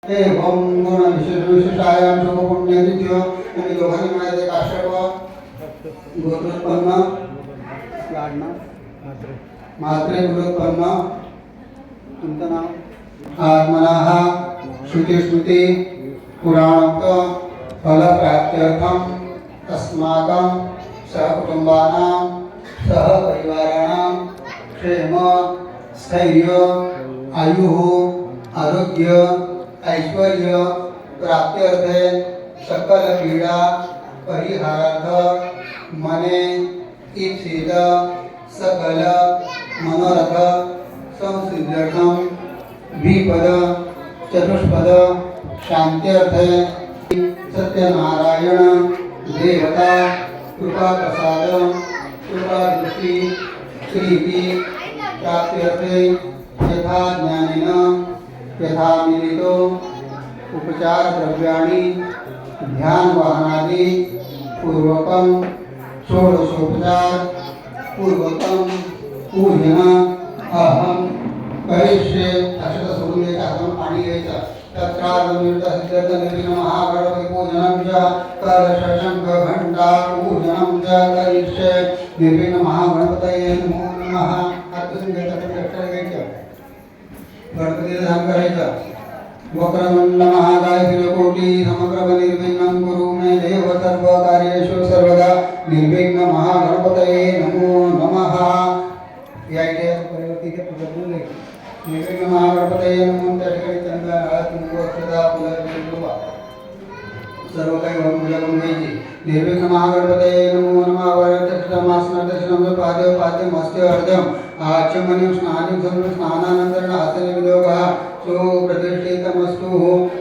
ओम गुण विशेष विशेषायाम शुभ पुण्यतिथ्यो आणि दोघांनी माझे काश्यप गोत्रोत्पन्न मात्रे गुरुत्पन्न तुमचं नाव आत्मनाः श्रुतिस्मृती पुराणोक्त फलप्राप्त्यर्थम अस्माकं सहकुटुंबानां सहपरिवाराणां क्षेम स्थैर्य आयुः आरोग्य ऐश्वर्य प्राप्त्यर्थे सकल पीडा परिहारार्थ मने इच्छित सकल मनोरथ संसिद्ध्यर्थम द्विपद चतुष्पद शांत्यर्थे सत्यनारायण देवता कृपा प्रसाद कृपा दृष्टि श्रीति प्राप्त्यर्थे यथा ज्ञानेन यथा मिलितो उपचार द्रव्याणि ध्यान वाहनादि पूर्वकं षोडशोपचार पूर्वकं पूजन अहं करिष्ये अक्षता सोडून द्यायचं हातानं पाणी घ्यायचं तत्रार्धनिर्मित सिद्धार्थ निर्विघ्न महागणपती पूजनं च कलश शंख घंटा पूजनं च करिष्ये निर्विघ्न महागणपतये नमो नमः हातून घ्यायचं अक्षर घ्यायचं गणपतीला ध्यान करायचं वक्रतुंड महाकाय सूर्यकोटी समप्रभ निर्विघ्नं कुरु मे देव सर्व कार्येषु सर्वदा निर्विघ्न महागणपतये नमो नमः या इथे परिवर्तित पूजन निर्विघ्न महागणपतये नमो त्या ठिकाणी चंद्र कुंकू अक्षता फुलं सर्व काही वाहून पूजा करून घ्यायची निर्विघ्न महागणपतये नमो नमः वरदक्षिणामासन दक्षिणं पादं पाद्यं हस्ते अर्धं आचमनीं स्नानं स्नानानन्तरेण हस्तनिवेदोगः सुप्रतिष्ठितमस्तु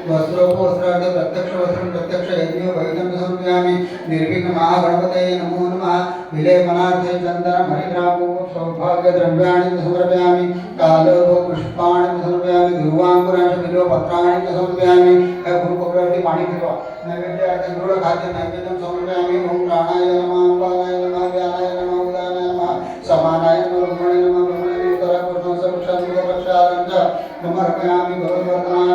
वस्त्रोपवस्त्रार्थ प्रत्यक्ष वस्त्रं प्रत्यक्ष यज्ञो भवितं समर्पयामि निर्विघ्न महागणपतये नमो नमः विलेपनार्थे चन्दनं हरिद्रापो सौभाग्यद्रव्याणि समर्पयामि कालो पुष्पाणि समर्पयामि दुर्वाङ्कुरांश बिल्वपत्राणि समर्पयामि गुरुपक्रवती पाणी फिरवा नैवेद्यार्थे गूढखाद्य नैवेद्यं समर्पयामि ओम प्राणाय नमः पादाय नमः